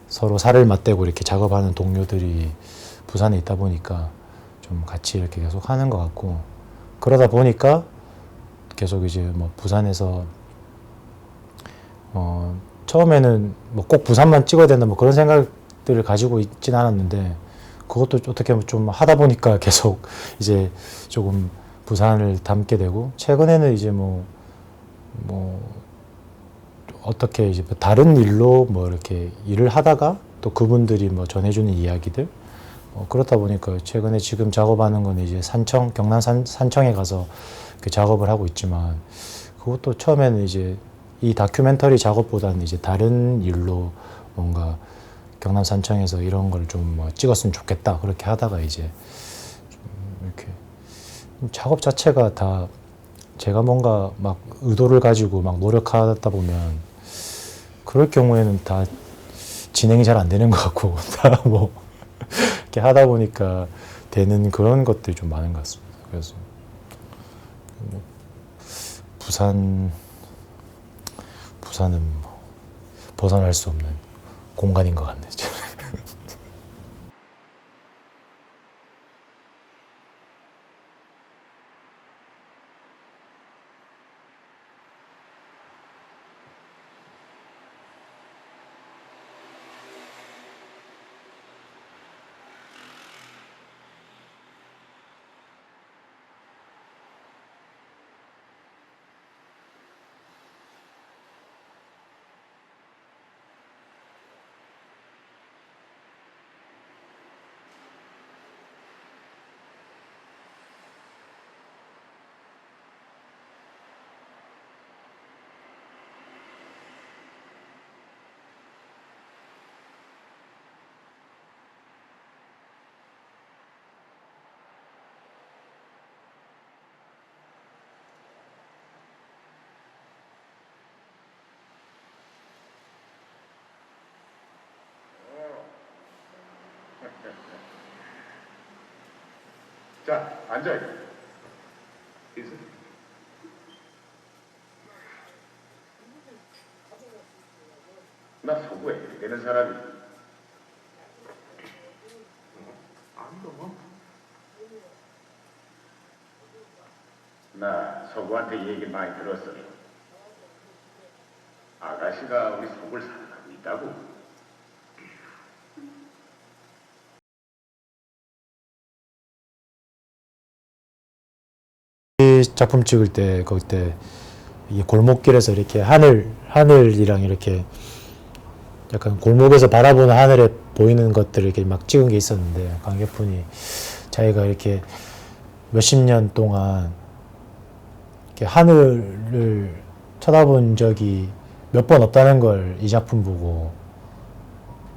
서로 살을 맞대고 이렇게 작업하는 동료들이 부산에 있다 보니까 좀 같이 이렇게 계속 하는 것 같고 그러다 보니까 계속 이제 뭐 부산에서 처음에는 뭐 꼭 부산만 찍어야 된다 뭐 그런 생각들을 가지고 있진 않았는데 그것도 어떻게 보면 좀 하다 보니까 계속 이제 조금 부산을 담게 되고 최근에는 이제 뭐 어떻게 이제 다른 일로 뭐 이렇게 일을 하다가 또 그분들이 뭐 전해주는 이야기들 그렇다 보니까 최근에 지금 작업하는 건 이제 경남 산청에 가서 작업을 하고 있지만 그것도 처음에는 이제 이 다큐멘터리 작업보다는 이제 다른 일로 뭔가 경남 산청에서 이런 걸 좀 뭐 찍었으면 좋겠다 그렇게 하다가 이제 좀 이렇게 작업 자체가 다 제가 뭔가 막 의도를 가지고 막 노력하다 보면 그럴 경우에는 다 진행이 잘 안 되는 것 같고 다 뭐 이렇게 하다 보니까 되는 그런 것들이 좀 많은 것 같습니다. 그래서 부산은 뭐 벗어날 수 없는 공간인 것 같네요. 자, 앉아요. 있어. 나 서구에 이렇게 되는 사람이. 안 넘어. 나 서구한테 얘기 많이 들었어. 아가씨가 우리 서구를 사랑하고 있다고. 이 작품 찍을 때 그때 이 골목길에서 이렇게 하늘이랑 이렇게 약간 골목에서 바라보는 하늘에 보이는 것들을 이렇게 막 찍은 게 있었는데, 관객분이 자기가 이렇게 몇십 년 동안 이렇게 하늘을 쳐다본 적이 몇 번 없다는 걸 이 작품 보고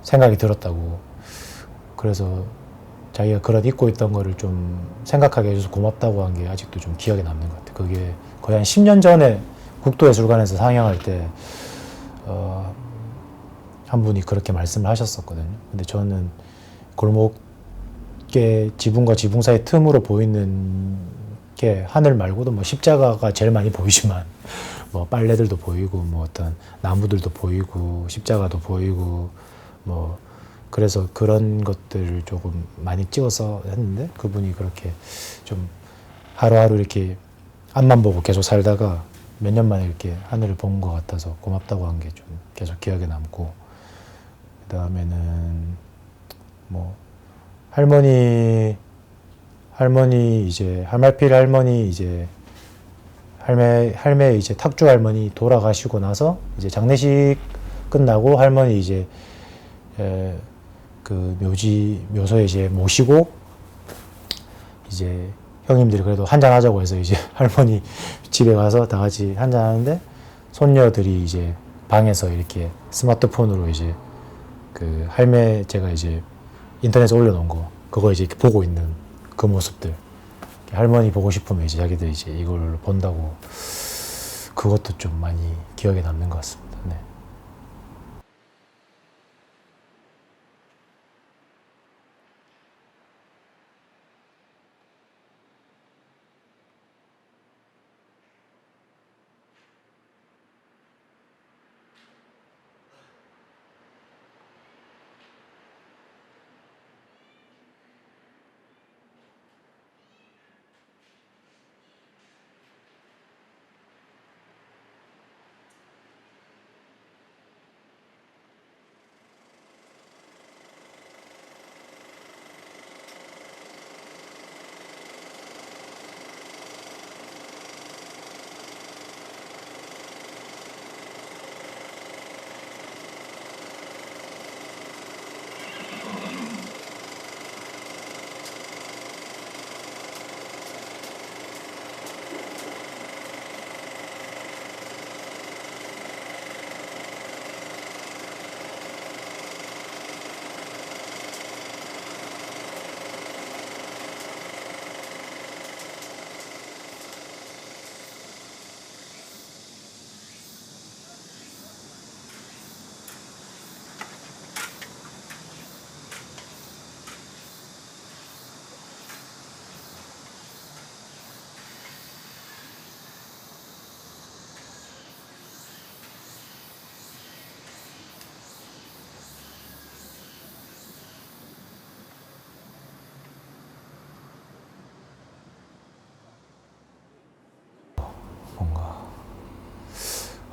생각이 들었다고. 그래서 자기가 그런 잊고 있던 거를 좀 생각하게 해줘서 고맙다고 한 게 아직도 좀 기억에 남는 것 같아요. 그게 거의 한 10년 전에 국도예술관에서 상영할 때 한 분이 그렇게 말씀을 하셨었거든요. 근데 저는 골목의 지붕과 지붕 사이 틈으로 보이는 게 하늘 말고도 뭐 십자가가 제일 많이 보이지만 뭐 빨래들도 보이고 뭐 어떤 나무들도 보이고 십자가도 보이고 뭐 그래서 그런 것들을 조금 많이 찍어서 했는데, 그분이 그렇게 좀 하루하루 이렇게 앞만 보고 계속 살다가 몇 년 만에 이렇게 하늘을 본 것 같아서 고맙다고 한 게 좀 계속 기억에 남고, 그 다음에는 뭐 할머니 이제 할말필 할머니 이제 할매 이제 탁주 할머니 돌아가시고 나서 이제 장례식 끝나고 할머니 이제 그 묘소에 이제 모시고 이제 형님들이 그래도 한잔 하자고 해서 이제 할머니 집에 가서 다 같이 한잔 하는데, 손녀들이 이제 방에서 이렇게 스마트폰으로 이제 그 할매 제가 이제 인터넷에 올려놓은 거 그거 이제 이렇게 보고 있는 그 모습들, 할머니 보고 싶으면 이제 자기들 이제 이걸 본다고, 그것도 좀 많이 기억에 남는 것 같습니다. 네.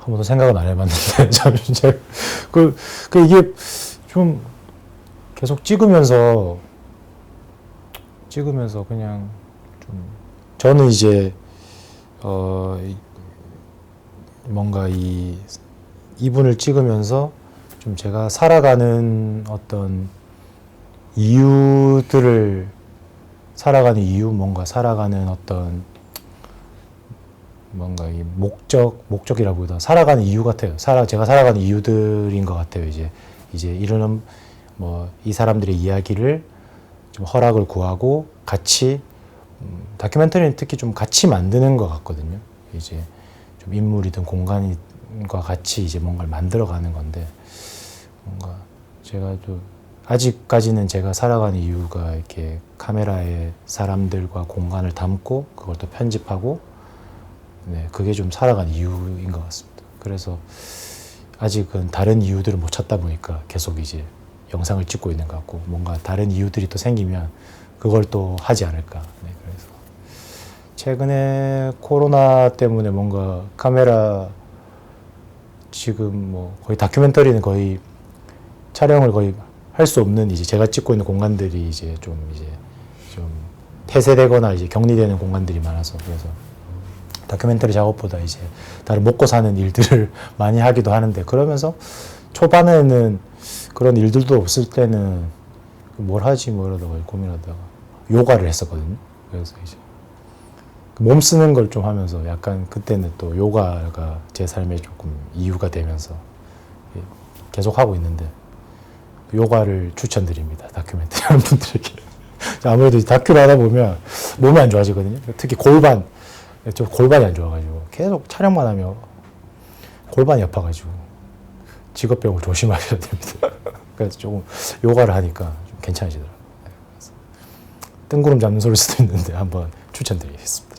한 번도 생각은 안 해봤는데 참 진짜 그 이게 좀 계속 찍으면서 그냥 좀 저는 이제 뭔가 이분을 찍으면서 좀 제가 살아가는 어떤 이유들을 살아가는 이유, 뭔가 살아가는 어떤 뭔가 이 목적이라보다 살아가는 이유 같아요. 제가 살아가는 이유들인 것 같아요. 이제 이르는 뭐 이 사람들의 이야기를 좀 허락을 구하고 같이 다큐멘터리는 특히 좀 같이 만드는 것 같거든요. 이제 좀 인물이든 공간과 같이 이제 뭔가를 만들어가는 건데, 뭔가 제가 또 아직까지는 제가 살아가는 이유가 이렇게 카메라에 사람들과 공간을 담고 그걸 또 편집하고, 네, 그게 좀 살아가는 이유인 것 같습니다. 그래서 아직은 다른 이유들을 못 찾다 보니까 계속 이제 영상을 찍고 있는 것 같고, 뭔가 다른 이유들이 또 생기면 그걸 또 하지 않을까. 네, 그래서 최근에 코로나 때문에 뭔가 카메라 지금 뭐 거의 다큐멘터리는 거의 촬영을 거의 할 수 없는 이제 제가 찍고 있는 공간들이 이제 좀 폐쇄되거나 이제 격리되는 공간들이 많아서, 그래서 다큐멘터리 작업보다 이제 다른 먹고 사는 일들을 많이 하기도 하는데, 그러면서 초반에는 그런 일들도 없을 때는 뭘 하지 뭐 이러다가 고민하다가 요가를 했었거든요. 그래서 이제 몸 쓰는 걸 좀 하면서 약간 그때는 또 요가가 제 삶에 조금 이유가 되면서 계속 하고 있는데, 요가를 추천드립니다. 다큐멘터리 하는 분들에게. 아무래도 다큐를 하다 보면 몸이 안 좋아지거든요. 특히 골반, 저 골반이 안 좋아가지고 계속 촬영만 하면 골반이 아파가지고 직업병을 조심하셔야 됩니다. 그래서 조금 요가를 하니까 좀 괜찮아지더라고요. 뜬구름 잡는 소리일 수도 있는데 한번 추천드리겠습니다.